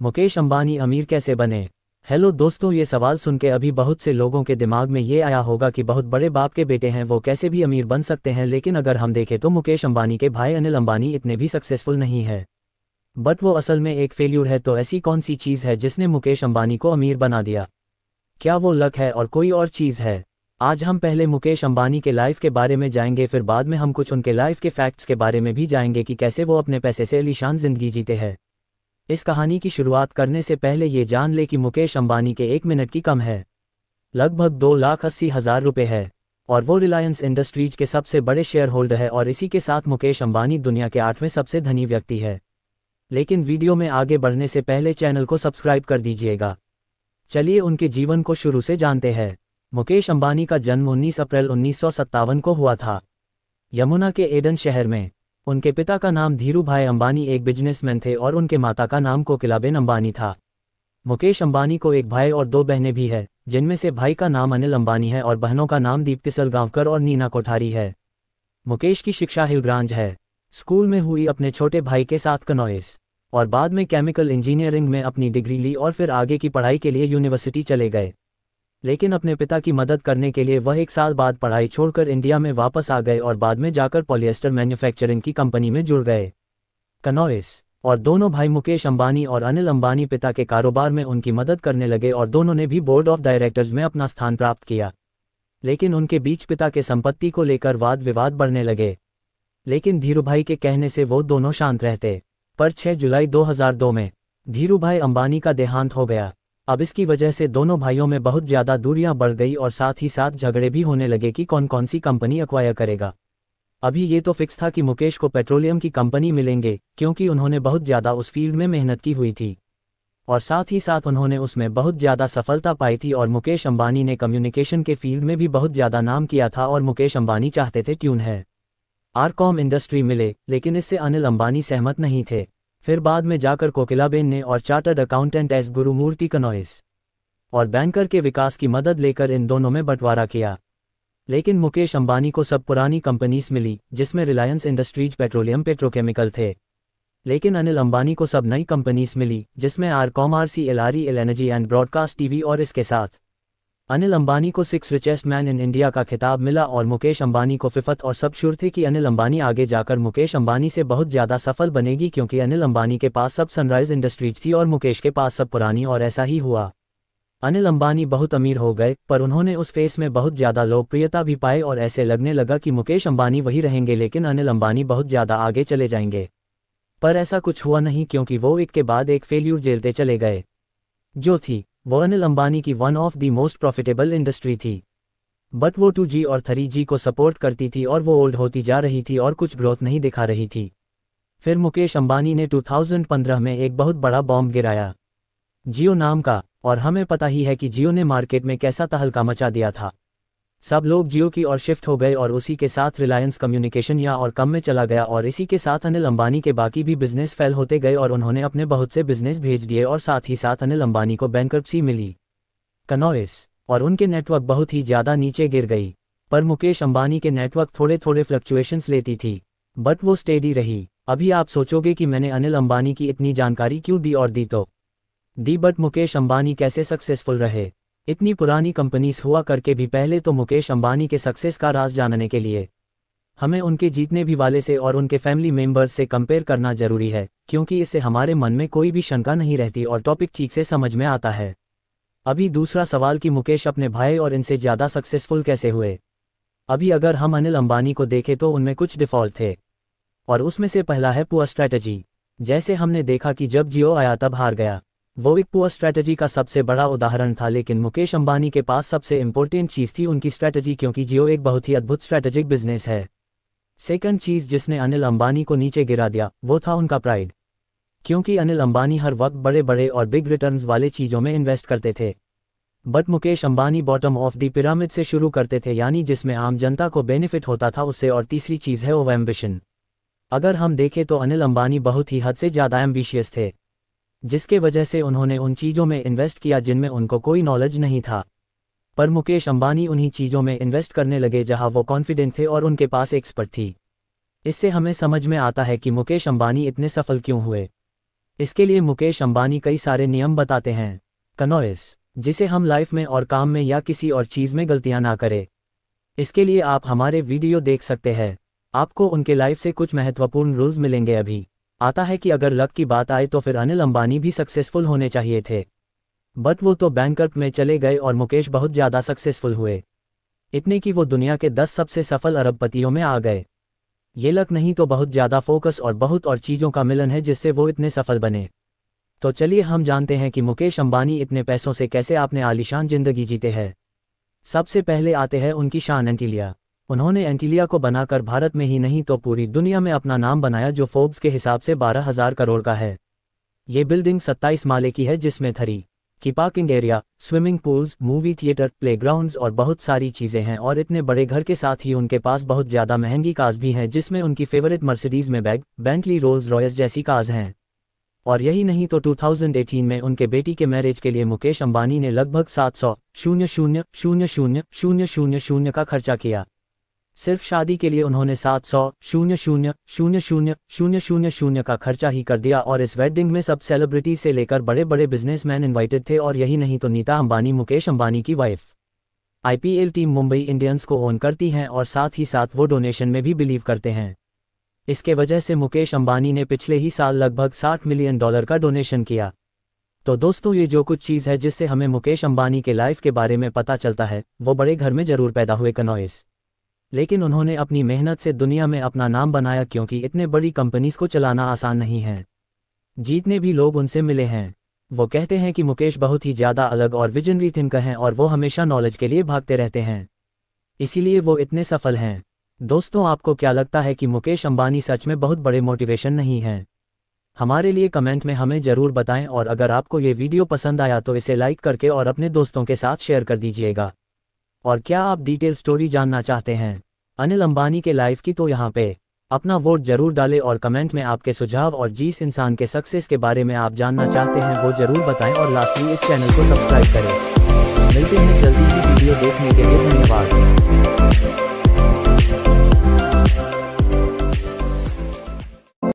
मुकेश अंबानी अमीर कैसे बने? हेलो दोस्तों, ये सवाल सुन के अभी बहुत से लोगों के दिमाग में ये आया होगा कि बहुत बड़े बाप के बेटे हैं, वो कैसे भी अमीर बन सकते हैं। लेकिन अगर हम देखें तो मुकेश अंबानी के भाई अनिल अंबानी इतने भी सक्सेसफुल नहीं है, बट वो असल में एक फेल्यूर है। तो ऐसी कौन सी चीज़ है जिसने मुकेश अंबानी को अमीर बना दिया? क्या वो लक है और कोई और चीज़ है? आज हम पहले मुकेश अंबानी के लाइफ के बारे में जाएंगे, फिर बाद में हम कुछ उनके लाइफ के फैक्ट्स के बारे में भी जाएंगे कि कैसे वो अपने पैसे से आलीशान जिंदगी जीते हैं। इस कहानी की शुरुआत करने से पहले ये जान ले कि मुकेश अंबानी के 1 मिनट की कम है लगभग 2,80,000 रुपये है, और वो रिलायंस इंडस्ट्रीज के सबसे बड़े शेयर होल्डर है। और इसी के साथ मुकेश अंबानी दुनिया के 8वें सबसे धनी व्यक्ति है। लेकिन वीडियो में आगे बढ़ने से पहले चैनल को सब्सक्राइब कर दीजिएगा। चलिए उनके जीवन को शुरू से जानते हैं। मुकेश अंबानी का जन्म 19 अप्रैल 1957 को हुआ था, यमुना के एडन शहर में। उनके पिता का नाम धीरूभाई अंबानी एक बिजनेसमैन थे और उनके माता का नाम कोकिलाबेन अंबानी था। मुकेश अंबानी को एक भाई और 2 बहनें भी है, जिनमें से भाई का नाम अनिल अंबानी है और बहनों का नाम दीप्ति सलगांवकर और नीना कोठारी है। मुकेश की शिक्षा हिलग्रांज है स्कूल में हुई अपने छोटे भाई के साथ कनॉइस, और बाद में केमिकल इंजीनियरिंग में अपनी डिग्री ली और फिर आगे की पढ़ाई के लिए यूनिवर्सिटी चले गए। लेकिन अपने पिता की मदद करने के लिए वह 1 साल बाद पढ़ाई छोड़कर इंडिया में वापस आ गए और बाद में जाकर पॉलिएस्टर मैन्युफैक्चरिंग की कंपनी में जुड़ गए। कनॉइस और दोनों भाई मुकेश अंबानी और अनिल अंबानी पिता के कारोबार में उनकी मदद करने लगे और दोनों ने भी बोर्ड ऑफ डायरेक्टर्स में अपना स्थान प्राप्त किया। लेकिन उनके बीच पिता के संपत्ति को लेकर वाद विवाद बढ़ने लगे, लेकिन धीरूभाई के कहने से वो दोनों शांत रहते। पर 6 जुलाई 2002 में धीरूभाई अंबानी का देहांत हो गया। अब इसकी वजह से दोनों भाइयों में बहुत ज़्यादा दूरियां बढ़ गई और साथ ही साथ झगड़े भी होने लगे कि कौन कौन सी कंपनी एक्वायर करेगा। अभी ये तो फिक्स था कि मुकेश को पेट्रोलियम की कंपनी मिलेंगे, क्योंकि उन्होंने बहुत ज़्यादा उस फील्ड में मेहनत की हुई थी और साथ ही साथ उन्होंने उसमें बहुत ज़्यादा सफलता पाई थी। और मुकेश अंबानी ने कम्युनिकेशन के फील्ड में भी बहुत ज़्यादा नाम किया था और मुकेश अंबानी चाहते थे ट्यून है आरकॉम इंडस्ट्री मिले, लेकिन इससे अनिल अंबानी सहमत नहीं थे। फिर बाद में जाकर कोकिलाबेन ने और चार्टर्ड अकाउंटेंट एस गुरुमूर्ति कनॉइस और बैंकर के विकास की मदद लेकर इन दोनों में बंटवारा किया। लेकिन मुकेश अंबानी को सब पुरानी कंपनीज मिली, जिसमें रिलायंस इंडस्ट्रीज पेट्रोलियम पेट्रोकेमिकल थे। लेकिन अनिल अंबानी को सब नई कंपनीज मिली, जिसमें RCom, RCL, REL energy and broadcast TV. और इसके साथ अनिल अंबानी को 6 रिचेस्ट मैन इन इंडिया का खिताब मिला और मुकेश अंबानी को 5th। और सब श्योर थे कि अनिल अंबानी आगे जाकर मुकेश अंबानी से बहुत ज़्यादा सफल बनेगी, क्योंकि अनिल अंबानी के पास सब सनराइज इंडस्ट्रीज थी और मुकेश के पास सब पुरानी। और ऐसा ही हुआ। अनिल अंबानी बहुत अमीर हो गए, पर उन्होंने उस फेस में बहुत ज़्यादा लोकप्रियता भी पाई और ऐसे लगने लगा कि मुकेश अंबानी वही रहेंगे, लेकिन अनिल अंबानी बहुत ज़्यादा आगे चले जाएंगे। पर ऐसा कुछ हुआ नहीं, क्योंकि वो एक के बाद एक फेल्यूर झेलते चले गए। जो थी वो अनिल अंबानी की one of the most profitable industry थी, बट वो 2G और 3G को सपोर्ट करती थी और वो ओल्ड होती जा रही थी और कुछ ग्रोथ नहीं दिखा रही थी। फिर मुकेश अंबानी ने 2015 में एक बहुत बड़ा बॉम्ब गिराया जियो नाम का, और हमें पता ही है कि जियो ने मार्केट में कैसा तहलका मचा दिया था। सब लोग जियो की ओर शिफ्ट हो गए और उसी के साथ रिलायंस कम्युनिकेशन या और कम में चला गया। और इसी के साथ अनिल अंबानी के बाकी भी बिजनेस फेल होते गए और उन्होंने अपने बहुत से बिजनेस भेज दिए और साथ ही साथ अनिल अंबानी को बैंकरप्सी मिली, कनॉइस और उनके नेटवर्क बहुत ही ज़्यादा नीचे गिर गई। पर मुकेश अंबानी के नेटवर्क थोड़े थोड़े फ्लक्चुएशंस लेती थी, बट वो स्टेडी रही। अभी आप सोचोगे कि मैंने अनिल अंबानी की इतनी जानकारी क्यों दी, और दी तो दी, बट मुकेश अंबानी कैसे सक्सेसफुल रहे इतनी पुरानी कंपनीज हुआ करके भी। पहले तो मुकेश अंबानी के सक्सेस का राज जानने के लिए हमें उनके जीतने भी वाले से और उनके फैमिली मेंबर्स से कंपेयर करना जरूरी है, क्योंकि इससे हमारे मन में कोई भी शंका नहीं रहती और टॉपिक ठीक से समझ में आता है। अभी दूसरा सवाल कि मुकेश अपने भाई और इनसे ज़्यादा सक्सेसफुल कैसे हुए। अभी अगर हम अनिल अंबानी को देखें तो उनमें कुछ डिफ़ॉल्ट थे, और उसमें से पहला है पुअर स्ट्रैटेजी। जैसे हमने देखा कि जब जियो आया तब हार गया, वो एक पुअर स्ट्रैटेजी का सबसे बड़ा उदाहरण था। लेकिन मुकेश अंबानी के पास सबसे इंपॉर्टेंट चीज़ थी उनकी स्ट्रैटेजी, क्योंकि जियो एक बहुत ही अद्भुत स्ट्रैटेजिक बिजनेस है। सेकंड चीज़ जिसने अनिल अंबानी को नीचे गिरा दिया वो था उनका प्राइड, क्योंकि अनिल अंबानी हर वक्त बड़े बड़े और बिग रिटर्न्स वाले चीज़ों में इन्वेस्ट करते थे, but Mukesh Ambani bottom of the pyramid से शुरू करते थे, यानी जिसमें आम जनता को बेनिफिट होता था उससे। और तीसरी चीज़ है ओवर एम्बिशन। अगर हम देखें तो अनिल अंबानी बहुत ही हद से ज़्यादा एम्बिशियस थे, जिसके वजह से उन्होंने उन चीज़ों में इन्वेस्ट किया जिनमें उनको कोई नॉलेज नहीं था। पर मुकेश अंबानी उन्हीं चीज़ों में इन्वेस्ट करने लगे जहां वो कॉन्फिडेंट थे और उनके पास एक्सपर्ट थी। इससे हमें समझ में आता है कि मुकेश अंबानी इतने सफल क्यों हुए। इसके लिए मुकेश अंबानी कई सारे नियम बताते हैं। कनॉइस, जिसे हम लाइफ में और काम में या किसी और चीज़ में गलतियां ना करें। इसके लिए आप हमारे वीडियो देख सकते हैं, आपको उनके लाइफ से कुछ महत्वपूर्ण रूल्स मिलेंगे। अभी आता है कि अगर लक की बात आए तो फिर अनिल अंबानी भी सक्सेसफुल होने चाहिए थे, बट वो तो बैंकरप्ट में चले गए और मुकेश बहुत ज़्यादा सक्सेसफुल हुए, इतने कि वो दुनिया के 10 सबसे सफल अरबपतियों में आ गए। ये लक नहीं तो बहुत ज़्यादा फोकस और बहुत और चीज़ों का मिलन है जिससे वो इतने सफल बने। तो चलिए हम जानते हैं कि मुकेश अंबानी इतने पैसों से कैसे आपने आलीशान ज़िंदगी जीते हैं। सबसे पहले आते हैं उनकी शान एंटीलिया। उन्होंने एंटीलिया को बनाकर भारत में ही नहीं तो पूरी दुनिया में अपना नाम बनाया, जो फोर्ब्स के हिसाब से 12,000 करोड़ का है। ये बिल्डिंग 27 माले की है, जिसमें 3 की parking area, swimming pools, movie theatre, playgrounds और बहुत सारी चीज़ें हैं। और इतने बड़े घर के साथ ही उनके पास बहुत ज़्यादा महंगी कार्स भी हैं, जिसमें उनकी फेवरेट मर्सिडीज़ में बैग, बेंटली, रोल्स रॉयस जैसी कार्स हैं। और यही नहीं तो 2018 में उनके बेटी के मैरिज के लिए मुकेश अंबानी ने लगभग 700,000,000 का खर्चा किया। सिर्फ शादी के लिए उन्होंने 700,000,000 का खर्चा ही कर दिया। और इस वेडिंग में सब सेलिब्रिटी से लेकर बड़े बड़े बिजनेसमैन इनवाइटेड थे। और यही नहीं तो नीता अंबानी, मुकेश अंबानी की wife, IPL team Mumbai Indians को ओन करती हैं और साथ ही साथ वो डोनेशन में भी बिलीव करते हैं। इसके वजह से मुकेश अंबानी ने पिछले ही साल लगभग $60 मिलियन का डोनेशन किया। तो दोस्तों, ये जो कुछ चीज़ है जिससे हमें मुकेश अंबानी के लाइफ के बारे में पता चलता है, वो बड़े घर में ज़रूर पैदा हुए कनॉइस, लेकिन उन्होंने अपनी मेहनत से दुनिया में अपना नाम बनाया, क्योंकि इतने बड़ी कंपनीज को चलाना आसान नहीं है। जीतने भी लोग उनसे मिले हैं। वो कहते हैं कि मुकेश बहुत ही ज़्यादा अलग और विजनरी थिंकर हैं और वो हमेशा नॉलेज के लिए भागते रहते हैं, इसीलिए वो इतने सफल हैं। दोस्तों, आपको क्या लगता है कि मुकेश अंबानी सच में बहुत बड़े मोटिवेशन नहीं हैं? हमारे लिए कमेंट में हमें ज़रूर बताएं। और अगर आपको ये वीडियो पसंद आया तो इसे लाइक करके और अपने दोस्तों के साथ शेयर कर दीजिएगा। और क्या आप डिटेल स्टोरी जानना चाहते हैं अनिल अंबानी के लाइफ की, तो यहाँ पे अपना वोट जरूर डालें और कमेंट में आपके सुझाव और जिस इंसान के सक्सेस के बारे में आप जानना चाहते हैं वो जरूर बताएं। और लास्टली इस चैनल को सब्सक्राइब करें। मिलते हैं जल्दी ही। वीडियो देखने के लिए धन्यवाद।